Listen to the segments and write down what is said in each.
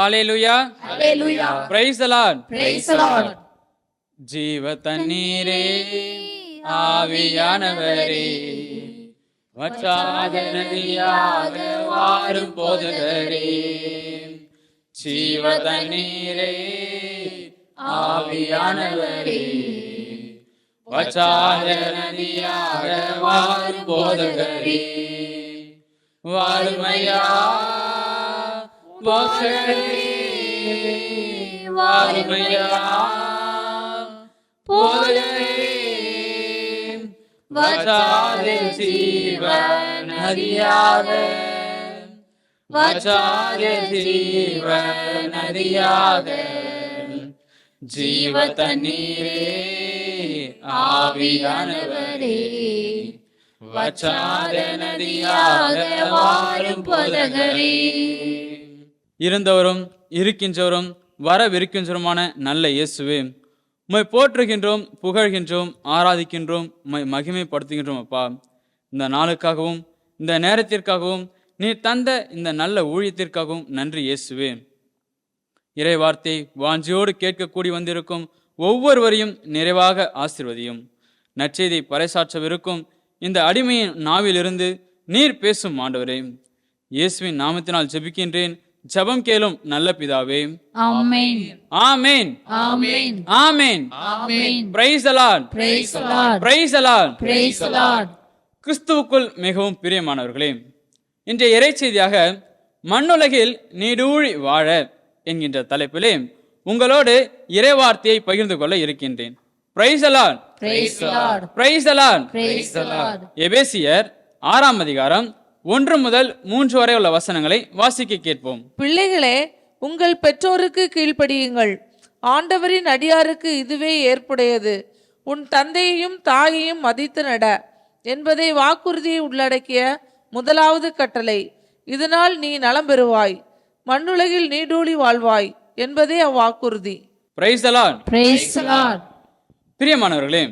Hallelujah hallelujah praise the lord praise the lord. ஜீவ தண்ணீரே ஆவியானவரே வற்றாத நதியாக வாரும் போதகரே ஜீவ தண்ணீரே ஆவியானவரே வற்றாத நதியாக வாரும் போதகரே வாருமையா போதகரே வாருமையா போதகரே வற்றாத ஜீவ நதியாக வற்றாத ஜீவ நதியாக ஜீவ தண்ணீரே ஆவியானவரே வற்றாத நதியாக வாரும் போதகரே. இருந்தவரும் இருக்கின்றவரும் வரவிருக்கின்றவருமான நல்ல இயேசுவே, உம்மை போற்றுகின்றோம், புகழ்கின்றோம், ஆராதிக்கின்றோம், உம்மை மகிமைப்படுத்துகின்றோம். அப்பா, இந்த நாளுக்காகவும் இந்த நேரத்திற்காகவும் நீ தந்த இந்த நல்ல ஊழியத்திற்காகவும் நன்றி இயேசுவே. இறை வார்த்தை வாஞ்சியோடு கேட்கக்கூடி வந்திருக்கும் ஒவ்வொருவரையும் நிறைவாக ஆசீர்வதியும். நற்செய்தி பறைசாற்றவிருக்கும் இந்த அடிமையின் நாவிலிருந்து நீர் பேசும் ஆண்டவரே, இயேசுவின் நாமத்தினால் ஜெபிக்கின்றேன், ஜெபம் கேளும் நல்ல பிதாவே. ஆமென் ஆமென் ஆமென் ஆமென் ஆமென். Praise the Lord praise the lord praise the Lord praise the lord. கிறிஸ்துவுக்குள் மிகவும் பிரியமானவர்களே, இன்றைய இறைச்செய்தியாக மண்ணுலகில் நீடூழி வாழ என்கின்ற தலைப்பிலே உங்களோடு இறைவார்த்தையை பகிர்ந்து கொள்ள இருக்கின்றேன். Price the Lord praise the lord praise the Lord. praise the lord. எபேசியர் 6ஆம் அதிகாரம் 1 முதல் 3 வரை உள்ள வசனங்களை வாசிக்க கேட்போம். பிள்ளைகளே, உங்கள் பெற்றோருக்கு கீழ்ப்படியுங்கள், ஆண்டவரின் அடியாருக்கு இதுவே ஏற்புடையது. உன் தந்தையையும் தாயையும் மதித்து நட என்பதை வாக்குறுதியை உள்ளடக்கிய முதலாவது கட்டளை. இதனால் நீ நலம் பெறுவாய், மண்ணுலகில் நீடூழி வாழ்வாய் என்பதே அவ்வாக்குறுதி. Praise the Lord praise the lord. பிரியமானவர்களே,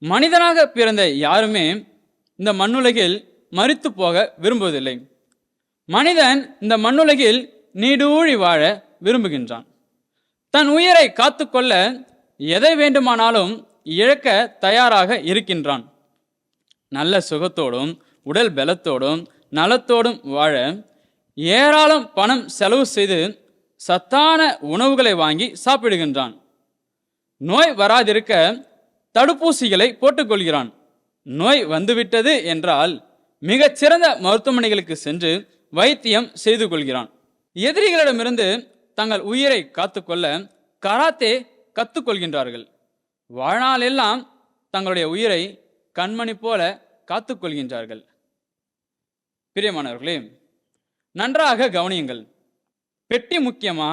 மனிதனாக பிறந்த யாருமே இந்த மண்ணுலகில் மரித்து போக விரும்புவதில்லை. மனிதன் இந்த மண்ணுலகில் நீடூழி வாழ விரும்புகின்றான். தன் உயிரை காத்துக்கொள்ள எதை வேண்டுமானாலும் இழக்க தயாராக இருக்கின்றான். நல்ல சுகத்தோடும் உடல் பலத்தோடும் நலத்தோடும் வாழ ஏராளம் பணம் செலவு செய்து சத்தான உணவுகளை வாங்கி சாப்பிடுகின்றான். நோய் வராதிருக்க தடுப்பூசிகளை போட்டுக்கொள்கிறான். நோய் வந்துவிட்டது என்றால் மிகச்சிறந்த மருத்துவமனைகளுக்கு சென்று வைத்தியம் செய்து கொள்கிறான். எதிரிகளிடமிருந்து தங்கள் உயிரை காத்துக்கொள்ள கராத்தே கற்றுக்கொள்கின்றார்கள். வாழ்நாளெல்லாம் தங்களுடைய உயிரை கண்மணி போல காத்துக்கொள்கின்றார்கள். பிரியமானவர்களே, நன்றாக கவனியுங்கள். பெட்டி முக்கியமா,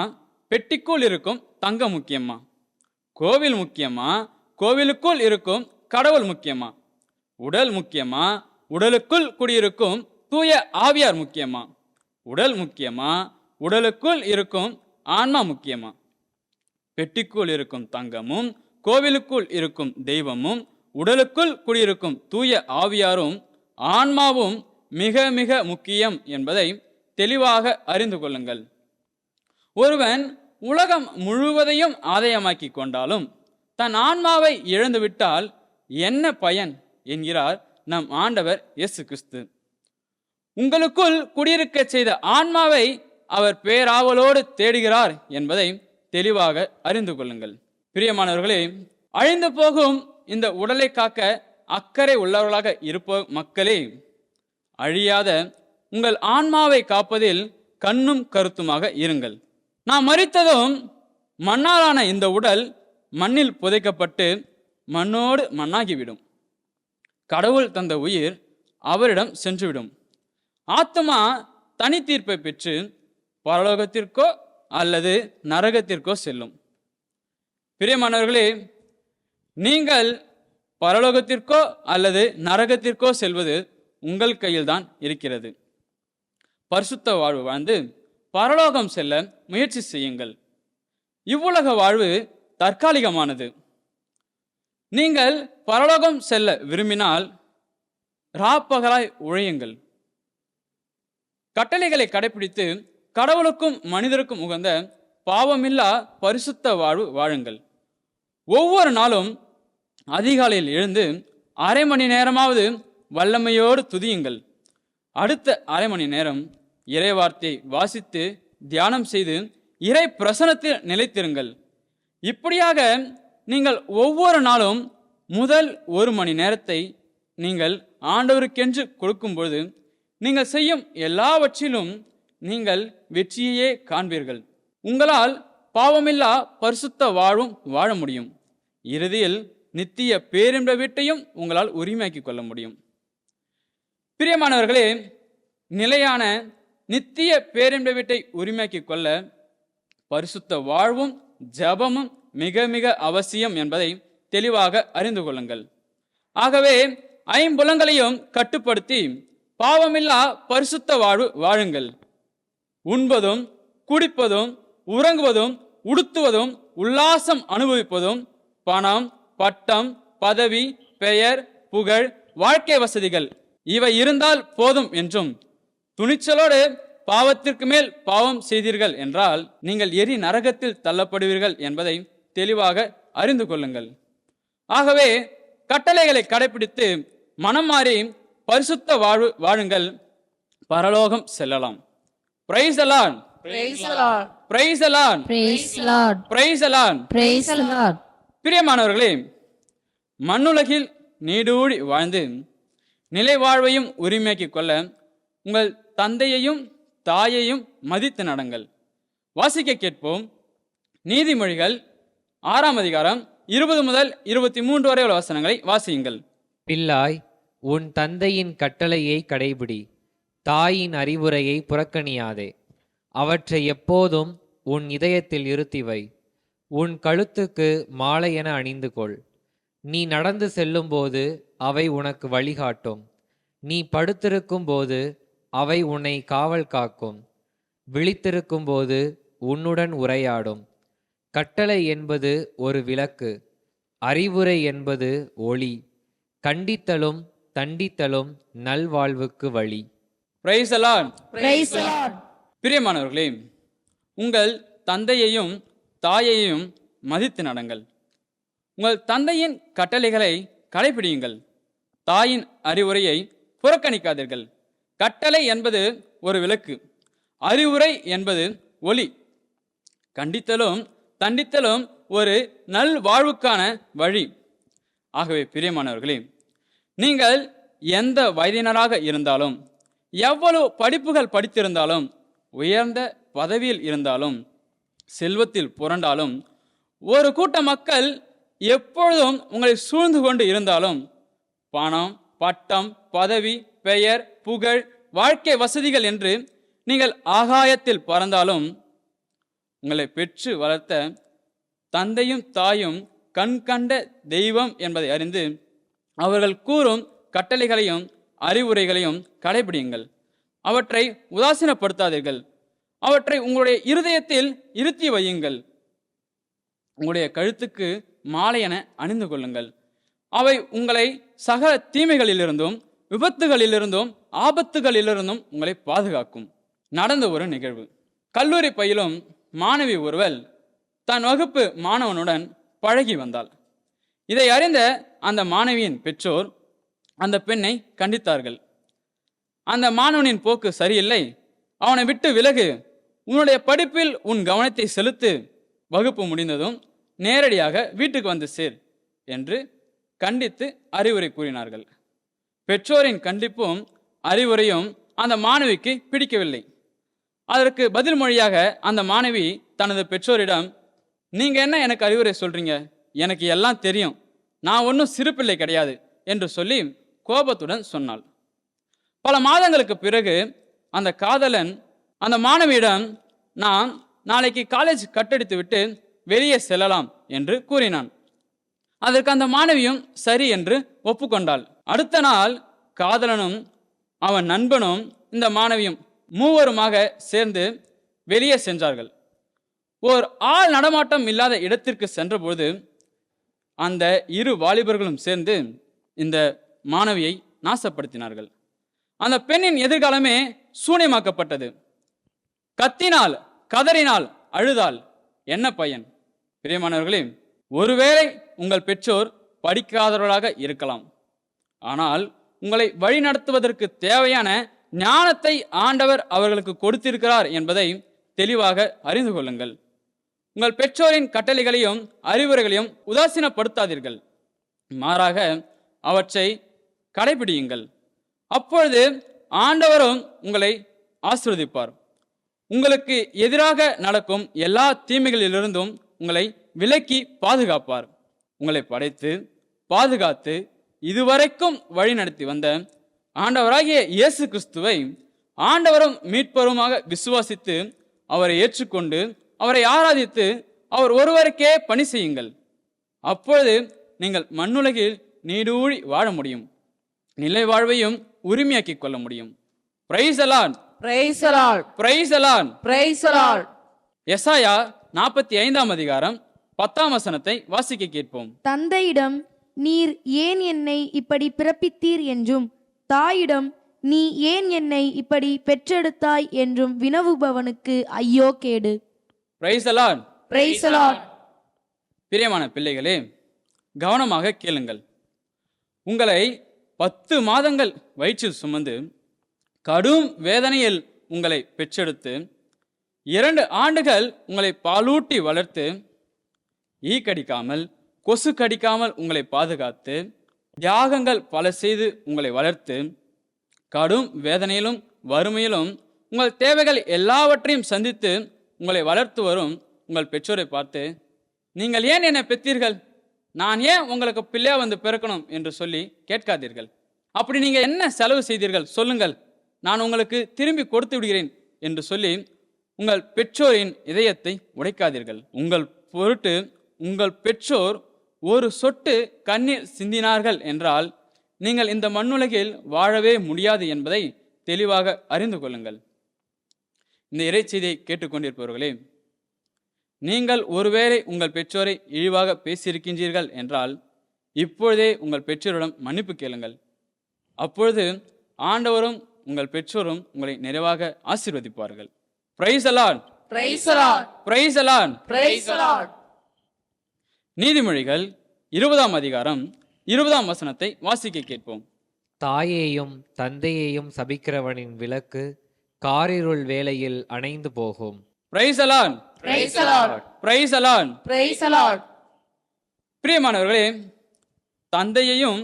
பெட்டிக்குள் இருக்கும் தங்கம் முக்கியமா? கோவில் முக்கியமா, கோவிலுக்குள் இருக்கும் கடவுள் முக்கியமா? உடல் முக்கியமா, உடலுக்குள் குடியிருக்கும் தூய ஆவியார் முக்கியமா? உடல் முக்கியமா, உடலுக்குள் இருக்கும் ஆன்மா முக்கியமா? பெட்டிக்குள் இருக்கும் தங்கமும் கோவிலுக்குள் இருக்கும் தெய்வமும் உடலுக்குள் குடியிருக்கும் தூய ஆவியாரும் ஆன்மாவும் மிக மிக முக்கியம் என்பதை தெளிவாக அறிந்து கொள்ளுங்கள். ஒருவன் உலகம் முழுவதையும் ஆதாயமாக்கி கொண்டாலும் தன் ஆன்மாவை இழந்துவிட்டால் என்ன பயன் என்கிறார் நம் ஆண்டவர் இயேசு கிறிஸ்து. உங்களுக்குள் குடியிருக்க செய்த ஆன்மாவை அவர் பேராவலோடு தேடுகிறார் என்பதை தெளிவாக அறிந்து கொள்ளுங்கள். பிரியமானவர்களே, அழிந்து போகும் இந்த உடலை காக்க அக்கறை உள்ளவர்களாக இருப்ப மக்களே, அழியாத உங்கள் ஆன்மாவை காப்பதில் கண்ணும் கருத்துமாக இருங்கள். நாம் மரித்ததும் மண்ணாலான இந்த உடல் மண்ணில் புதைக்கப்பட்டு மண்ணோடு மண்ணாகிவிடும். கடவுள் தந்த உயிர் அவரிடம் சென்றுவிடும். ஆத்மா தனி தீர்ப்பை பெற்று பரலோகத்திற்கோ அல்லது நரகத்திற்கோ செல்லும். பிரியமானவர்களே, நீங்கள் பரலோகத்திற்கோ அல்லது நரகத்திற்கோ செல்வது உங்கள் கையில்தான் இருக்கிறது. பரிசுத்த வாழ்வு வாழ்ந்து பரலோகம் செல்ல முயற்சி செய்யுங்கள். இவ்வுலக வாழ்வு தற்காலிகமானது. நீங்கள் பரலோகம் செல்ல விரும்பினால் ராப்பகலாய் உழையுங்கள். கட்டளைகளை கடைபிடித்து கடவுளுக்கும் மனிதருக்கும் உகந்த பாவமில்லா பரிசுத்த வாழ்வு வாழுங்கள். ஒவ்வொரு நாளும் அதிகாலையில் எழுந்து அரை மணி நேரமாவது வல்லமையோடு துதியுங்கள். அடுத்த அரை மணி நேரம் இறைவார்த்தையை வாசித்து தியானம் செய்து இறை பிரசனத்தில் நிலைத்திருங்கள். இப்படியாக நீங்கள் ஒவ்வொரு நாளும் முதல் 1 மணி நேரத்தை நீங்கள் ஆண்டவருக்கென்று கொடுக்கும்பொழுது நீங்கள் செய்யும் எல்லாவற்றிலும் நீங்கள் வெற்றியையே காண்பீர்கள். உங்களால் பாவமில்லா பரிசுத்த வாழ்வும் வாழ முடியும். இறுதியில் நித்திய பேரின்ப வீட்டையும் உங்களால் உரிமையாக்கிக் கொள்ள முடியும். பிரியமானவர்களே, நிலையான நித்திய பேரின்ப வீட்டை உரிமையாக்கிக் கொள்ள பரிசுத்த வாழ்வும் ஜபமும் மிக மிக அவசியம் என்பதை தெளிவாக அறிந்து கொள்ளுங்கள். ஆகவே 5 புலன்களையும் கட்டுப்படுத்தி பாவமில்லா பரிசுத்த வாழ்வு வாழுங்கள். உண்பதும் குடிப்பதும் உறங்குவதும் உடுத்துவதும் உல்லாசம் அனுபவிப்பதும் பணம், பட்டம், பதவி, பெயர், புகழ், வாழ்க்கை வசதிகள் இவை இருந்தால் போதும் என்றும், துணிச்சலோடு பாவத்திற்கு மேல் பாவம் செய்தீர்கள் என்றால் நீங்கள் எரி நரகத்தில் தள்ளப்படுவீர்கள் என்பதை தெளிவாக அறிந்து கொள்ளுங்கள். ஆகவே கட்டளைகளை கடைபிடித்து மனம் மாறி பரிசுத்த வாழ்வு வாழுங்கள். பரலோகம் செல்லலாம். Price the Lord. Praise the Lord. Praise the Lord. Praise the Lord. Praise the Lord. Praise the Lord. பிரியமானவர்களே, மண்ணுலகில் நீடூழி வாழ்ந்து நிலை வாழ்வையும் உரிமையாக்கிக் கொள்ள உங்கள் தந்தையையும் தாயையும் மதித்து நடங்கள். வாசிக்க கேட்போம். நீதிமொழிகள் 6ஆம் அதிகாரம் 20 முதல் 23 வரை உள்ள வசனங்களை வாசியுங்கள். பிள்ளாய், உன் தந்தையின் கட்டளையை கடைபிடி, தாயின் அறிவுரையை புறக்கணியாதே. அவற்றை எப்போதும் உன் இதயத்தில் இருத்தி வை. உன் கழுத்துக்கு மாலை என அணிந்து கொள். நீ நடந்து செல்லும்போது அவை உனக்கு வழிகாட்டும். நீ படுத்திருக்கும் போது அவை உன்னை காவல் காக்கும். விழித்திருக்கும் போது உன்னுடன் உரையாடும். கட்டளை என்பது ஒரு விளக்கு, அறிவுரை என்பது ஒளி. கண்டித்தலும் தண்டித்தலும் நல்வாழ்வுக்கு வழி. Price the Lord. Praise the Lord. பிரியமானவர்களே, உங்கள் தந்தையையும் தாயையும் மதித்து நடங்கள். உங்கள் தந்தையின் கட்டளைகளை கடைபிடியுங்கள். தாயின் அறிவுரையை புறக்கணிக்காதீர்கள். கட்டளை என்பது ஒரு விளக்கு, அறிவுரை என்பது ஒளி. கண்டித்தலும் தண்டித்தலும் ஒரு நல் வாழ்வுக்கான வழி. ஆகவே பிரியமானவர்களே, நீங்கள் எந்த வயதினராக இருந்தாலும், எவ்வளவு படிப்புகள் படித்திருந்தாலும், உயர்ந்த பதவியில் இருந்தாலும், செல்வத்தில் புரண்டாலும், ஒரு கூட்ட மக்கள் எப்பொழுதும் உங்களை சூழ்ந்து கொண்டு இருந்தாலும், பணம், பட்டம், பதவி, பெயர், புகழ், வாழ்க்கை வசதிகள் என்று நீங்கள் ஆகாயத்தில் பறந்தாலும், உங்களை பெற்று வளர்த்த தந்தையும் தாயும் கண் கண்ட தெய்வம் என்பதை அறிந்து அவர்கள் கூறும் கட்டளைகளையும் அறிவுரைகளையும் கடைபிடியுங்கள். அவற்றை உதாசீனப்படுத்தாதீர்கள். அவற்றை உங்களுடைய இருதயத்தில் இருத்தி வையுங்கள். உங்களுடைய கழுத்துக்கு மாலை என அணிந்து கொள்ளுங்கள். அவை உங்களை சகல தீமைகளிலிருந்தும் விபத்துகளிலிருந்தும் ஆபத்துகளிலிருந்தும் உங்களை பாதுகாக்கும். நடந்த ஒரு நிகழ்வு. கல்லூரி பயிலும் மாணவி ஒருவள் தன் வகுப்பு மாணவனுடன் பழகி வந்தாள். இதை அறிந்த அந்த மாணவியின் பெற்றோர் அந்த பெண்ணை கண்டித்தார்கள். அந்த மாணவனின் போக்கு சரியில்லை, அவனை விட்டு விலகு, உன்னுடைய படிப்பில் உன் கவனத்தை செலுத்து, வகுப்பு முடிந்ததும் நேரடியாக வீட்டுக்கு வந்து சேர் என்று கண்டித்து அறிவுரை கூறினார்கள். பெற்றோரின் கண்டிப்பும் அறிவுரையும் அந்த மாணவிக்கு பிடிக்கவில்லை. அதற்கு பதில் மொழியாக அந்த மாணவி தனது பெற்றோரிடம், நீங்க என்ன எனக்கு அறிவுரை சொல்றீங்க, எனக்கு எல்லாம் தெரியும், நான் ஒன்றும் சிறு பிள்ளை கிடையாது என்று சொல்லி கோபத்துடன் சொன்னாள். பல மாதங்களுக்கு பிறகு அந்த காதலன் அந்த மாணவியிடம், நான் நாளைக்கு காலேஜ் கட்டடித்து விட்டு வெளியே செல்லலாம் என்று கூறினான். அதற்கு அந்த மாணவியும் சரி என்று ஒப்புக்கொண்டாள். அடுத்த நாள் காதலனும் அவன் நண்பனும் இந்த மாணவியும் மூவருமாக சேர்ந்து வெளியே சென்றார்கள். ஓர் ஆள் நடமாட்டம் இல்லாத இடத்திற்கு சென்றபோது அந்த இரு வாலிபர்களும் சேர்ந்து இந்த மாணவியை நாசப்படுத்தினார்கள். அந்த பெண்ணின் எதிர்காலமே சூனியமாக்கப்பட்டது. கத்தினால் கதறினால் அழுதால் என்ன பயன்? பிரியமானவர்களே, ஒருவேளை உங்கள் பெற்றோர் படிக்காதவர்களாக இருக்கலாம். ஆனால் உங்களை வழிநடத்துவதற்கு தேவையான ஞானத்தை ஆண்டவர் அவர்களுக்கு கொடுத்திருக்கிறார் என்பதை தெளிவாக அறிந்து கொள்ளுங்கள். உங்கள் பெற்றோரின் கட்டளைகளையும் அறிவுரைகளையும் உதாசீனப்படுத்தாதீர்கள். மாறாக அவற்றை கடைபிடியுங்கள். அப்பொழுது ஆண்டவரும் உங்களை ஆசீர்வதிப்பார். உங்களுக்கு எதிராக நடக்கும் எல்லா தீமைகளிலிருந்தும் உங்களை விலக்கி பாதுகாப்பார். உங்களை படைத்து பாதுகாத்து இதுவரைக்கும் வழி நடத்தி வந்த ஆண்டவராகிய இயேசு கிறிஸ்துவை ஆண்டவரும் மீட்பருமாக விசுவாசித்து அவரை ஏற்றுக்கொண்டு அவரை ஆராதித்து அவர் ஒருவருக்கே பணி செய்யுங்கள். அப்பொழுது நீங்கள் மண்ணுலகில் நீடூழி வாழ முடியும். நிலை வாழ்வையும் உரிமையாக்கிக் கொள்ள முடியும். Praise the Lord. Praise the Lord. Praise the Lord. Praise the lord. எசாயா 45ஆம் அதிகாரம் 10ஆம் வசனத்தை வாசிக்க கேட்போம். தந்தையிடம் நீர் ஏன் என்னை இப்படி பிறப்பித்தீர் என்றும் தாயிடம் நீ ஏன் என்னை இப்படி பெற்றெடுத்தாய் என்றும் வினவுபவனுக்கு ஐயோ கேடு. Price the Lord. Praise the Lord. பிரியமான பிள்ளைகளே, கவனமாக கேளுங்கள். உங்களை 10 மாதங்கள் வயிற்றில் சுமந்து கடும் வேதனையில் உங்களை பெற்றெடுத்து 2 ஆண்டுகள் உங்களை பாலூட்டி வளர்த்து ஈ கடிக்காமல் கொசு கடிக்காமல் உங்களை பாதுகாத்து தியாகங்கள் பல செய்து உங்களை வளர்த்து கடும் வேதனையிலும் வறுமையிலும் உங்கள் தேவைகள் எல்லாவற்றையும் சந்தித்து உங்களை வளர்த்து வரும் உங்கள் பெற்றோரை பார்த்து, நீங்கள் ஏன் என்னை பெற்றீர்கள், நான் ஏன் உங்களுக்கு பிள்ளையா வந்து பிறக்கணும் என்று சொல்லி கேட்காதீர்கள். அப்படி நீங்கள் என்ன செலவு செய்தீர்கள் சொல்லுங்கள், நான் உங்களுக்கு திரும்பி கொடுத்து விடுகிறேன் என்று சொல்லி உங்கள் பெற்றோரின் இதயத்தை உடைக்காதீர்கள். உங்கள் பொருட்டு உங்கள் பெற்றோர் ஒரு சொட்டு கண்ணீர் சிந்தினார்கள் என்றால் நீங்கள் இந்த மண்ணுலகில் வாழவே முடியாது என்பதை தெளிவாக அறிந்து கொள்ளுங்கள். இந்த இறைச்செய்தியை கேட்டுக்கொண்டிருப்பவர்களே, நீங்கள் ஒருவேளை உங்கள் பெற்றோரை இழிவாக பேசியிருக்கின்றீர்கள் என்றால் இப்பொழுதே உங்கள் பெற்றோரிடம் மன்னிப்பு கேளுங்கள். அப்பொழுது ஆண்டவரும் உங்கள் பெற்றோரும் உங்களை நிறைவாக ஆசீர்வதிப்பார்கள். Praise the Lord. Praise the Lord. Praise the Lord. Praise the Lord. நீதிமொழிகள் 20ஆம் அதிகாரம் 20ஆம் வசனத்தை வாசிக்க கேட்போம். தாயையும் தந்தையையும் சபிக்கிறவனின் விளக்கு காரிருள் வேளையில் அணைந்து போகும். Price the Lord. Praise the Lord. Praise the Lord. Praise the Lord. பிரியமானவர்களே, தந்தையையும்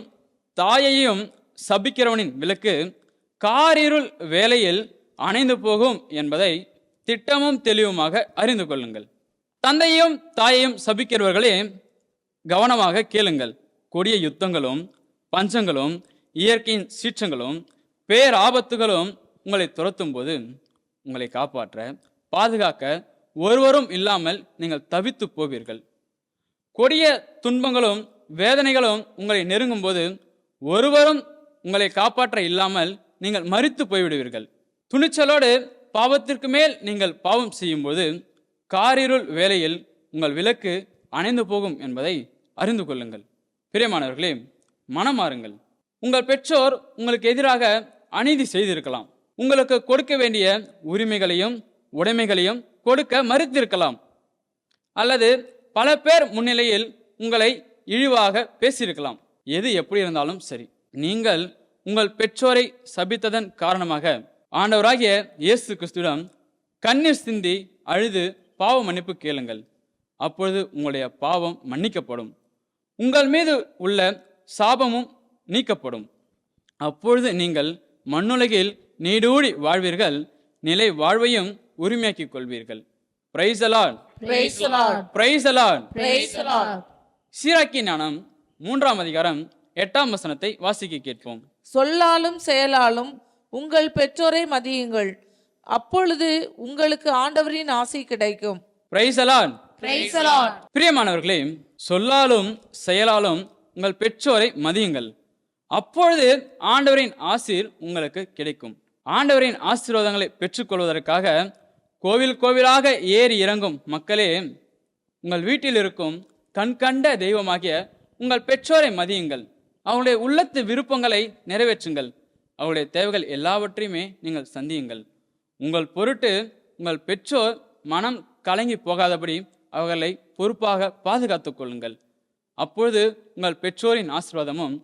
தாயையும் சபிக்கிறவனின் விளக்கு காரிருள் வேளையில் அணைந்து போகும் என்பதை திட்டமும் தெளிவுமாக அறிந்து கொள்ளுங்கள். தந்தையும் தாயையும் சபிக்கிறவர்களே, கவனமாக கேளுங்கள். கொடிய யுத்தங்களும் பஞ்சங்களும் இயற்கையின் சீற்றங்களும் பேராபத்துகளும் உங்களை துரத்தும் போது உங்களை காப்பாற்ற பாதுகாக்க ஒருவரும் இல்லாமல் நீங்கள் தவித்து போவீர்கள். கொடிய துன்பங்களும் வேதனைகளும் உங்களை நெருங்கும் போது ஒருவரும் உங்களை காப்பாற்ற இல்லாமல் நீங்கள் மரித்து போய்விடுவீர்கள். துணிச்சலோடு பாவத்திற்கு மேல் நீங்கள் பாவம் செய்யும்போது காரிருள் வேளையில் உங்கள் விளக்கு அணைந்து போகும் என்பதை அறிந்து கொள்ளுங்கள். பிரியமானவர்களே, மனமாறுங்கள். உங்கள் பெற்றோர் உங்களுக்கு எதிராக அநீதி செய்திருக்கலாம். உங்களுக்கு கொடுக்க வேண்டிய உரிமைகளையும் உடைமைகளையும் கொடுக்க மறுத்திருக்கலாம். அல்லது பல பேர் முன்னிலையில் உங்களை இழிவாக பேசியிருக்கலாம். எது எப்படி இருந்தாலும் சரி, நீங்கள் உங்கள் பெற்றோரை சபித்ததன் காரணமாக ஆண்டவராகிய இயேசு கிறிஸ்துவிடம் கண்ணீர் சிந்தி அழுது பாவ மன்னிப்பு கேளுங்கள். அப்பொழுது உங்களுடைய பாவம் மன்னிக்கப்படும். உங்கள் மீது உள்ள சாபமும் நீக்கப்படும். அப்பொழுது நீங்கள் மண்ணுலகில் நீடூழி வாழ்வீர்கள். நிலை வாழ்வையும் உரிமையாக்கிக் கொள்வீர்கள். Price the Lord. Praise the Lord. Praise the Lord. Praise the Lord. சீராக்கி ஞானம் 3ஆம் அதிகாரம் 8ஆம் வசனத்தை வாசிக்க கேட்போம். சொல்லாலும் செயலாலும் உங்கள் பெற்றோரை மதியுங்கள், அப்பொழுது உங்களுக்கு ஆண்டவரின் ஆசை கிடைக்கும். Price the Lord. Praise the Lord. பிரியமானவர்களே, சொல்லாலும் செயலாலும் உங்கள் பெற்றோரை மதியுங்கள், அப்பொழுது ஆண்டவரின் ஆசீர் உங்களுக்கு கிடைக்கும். ஆண்டவரின் ஆசீர்வாதங்களை பெற்றுக்கொள்வதற்காக கோவில் கோவிலாக ஏறி இறங்கும் மக்களே, உங்கள் வீட்டில் இருக்கும் கண்கண்ட தெய்வமாகிய உங்கள் பெற்றோரை மதியுங்கள். அவங்களுடைய உள்ளத்து விருப்பங்களை நிறைவேற்றுங்கள். அவருடைய தேவைகள் எல்லாவற்றையுமே நீங்கள் சந்தியுங்கள். உங்கள் பொருட்டு உங்கள் பெற்றோர் மனம் கலங்கி போகாதபடி அவர்களை பொறுப்பாக பாதுகாத்துக் கொள்ளுங்கள். அப்பொழுது உங்கள் பெற்றோரின் ஆசீர்வாதமும்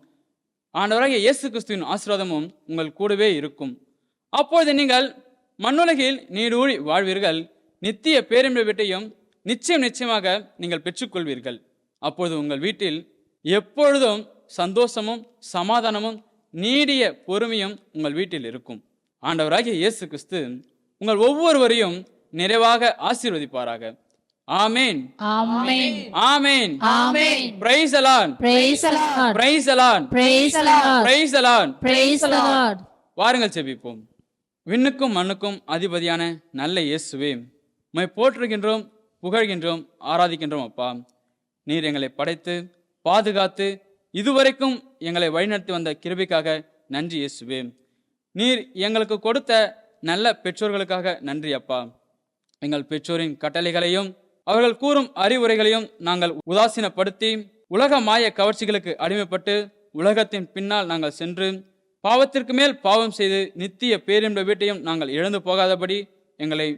ஆண்டவராகிய இயேசு கிறிஸ்துவின் ஆசீர்வாதமும் உங்கள் கூடவே இருக்கும். அப்பொழுது நீங்கள் மண்ணுலகில் நீடூழி வாழ்வீர்கள். நித்திய பேரின்ப வீட்டையும் நிச்சயமாக நீங்கள் பெற்றுக்கொள்வீர்கள். அப்பொழுது உங்கள் வீட்டில் எப்பொழுதும் சந்தோஷமும் சமாதானமும் நீடிய பொறுமையும் உங்கள் வீட்டில் இருக்கும். ஆண்டவராகிய இயேசு கிறிஸ்து உங்கள் ஒவ்வொருவரையும் நிறைவாக ஆசீர்வதிப்பாராக. ஆமேன், ஆமென். ஆமேன், ஆமென். Praise the Lord, Praise the Lord. Praise the Lord, Praise the Lord. Praise the Lord. Praise the Lord. வாருங்கள் செபிப்போம். விண்ணுக்கும் மண்ணுக்கும் அதிபதியான நல்ல இயேசுவே, உம்மை போற்றுகின்றோம், புகழ்கின்றோம், ஆராதிக்கின்றோம். அப்பா, நீர் எங்களை படைத்து பாதுகாத்து இதுவரைக்கும் எங்களை வழிநடத்தி வந்த கிருபைக்காக நன்றி இயேசுவே. நீர் எங்களுக்கு கொடுத்த நல்ல பெற்றோர்களுக்காக நன்றி அப்பா. எங்கள் பெற்றோரின் கட்டளைகளையும் அவர்கள் கூறும் அறிவுரைகளையும் நாங்கள் உதாசீனப்படுத்தி உலக மாய கவர்ச்சிகளுக்கு அடிமைப்பட்டு உலகத்தின் பின்னால் நாங்கள் சென்று பாவத்திற்கு மேல் பாவம் செய்து நித்திய பேரின்ப வீட்டையும் நாங்கள் இழந்து போகாதபடி எங்களை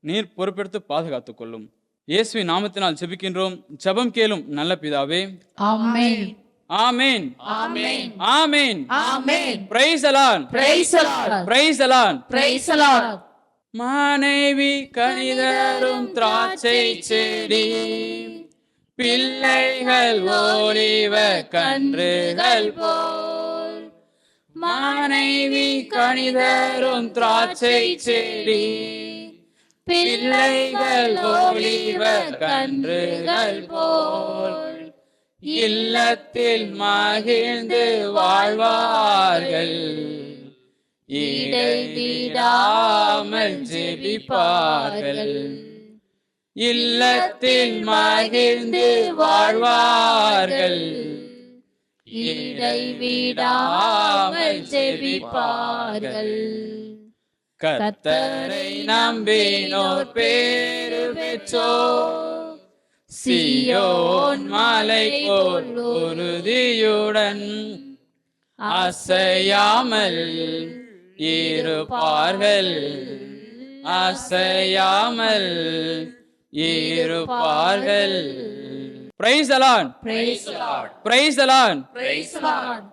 நீர் பொறுப்பெடுத்து பாதுகாத்துக் கொள்ளும். இயேசுவின் நாமத்தினால் ஜெபிக்கின்றோம். ஜெபம் கேளும் நல்ல பிதாவே. ஆமென். ஆமென், ஆமென். ஆமென், ஆமென். Praise the Lord, Praise the Lord. Praise the Lord. Praise the Lord. மனைவி கனிதரும் திராட்சை செடி, பிள்ளைகள் ஓலிவ கன்றுகள் போல். மனைவி கனிதரும் திராட்சை செடி, பிள்ளைகள் ஓலிவ கன்றுகள் போல். இல்லத்தில் மகிழ்ந்து வாழ்வார்கள், இடைவிடாமல் ஜெபிப்பார்கள். இல்லத்தில் மகிழ்ந்து வாழ்வார்கள், இடைவிடாமல் ஜெபிப்பார்கள். கர்த்தரை நம்பினோர் பேறு பெற்றோர், சீயோன் மலை போல் உறுதியுடன் அசையாமல் இருப்பார்கள், அசையாமல் இருப்பார்கள். Price the Lord, Praise the Lord. Praise the Lord. Praise the Lord.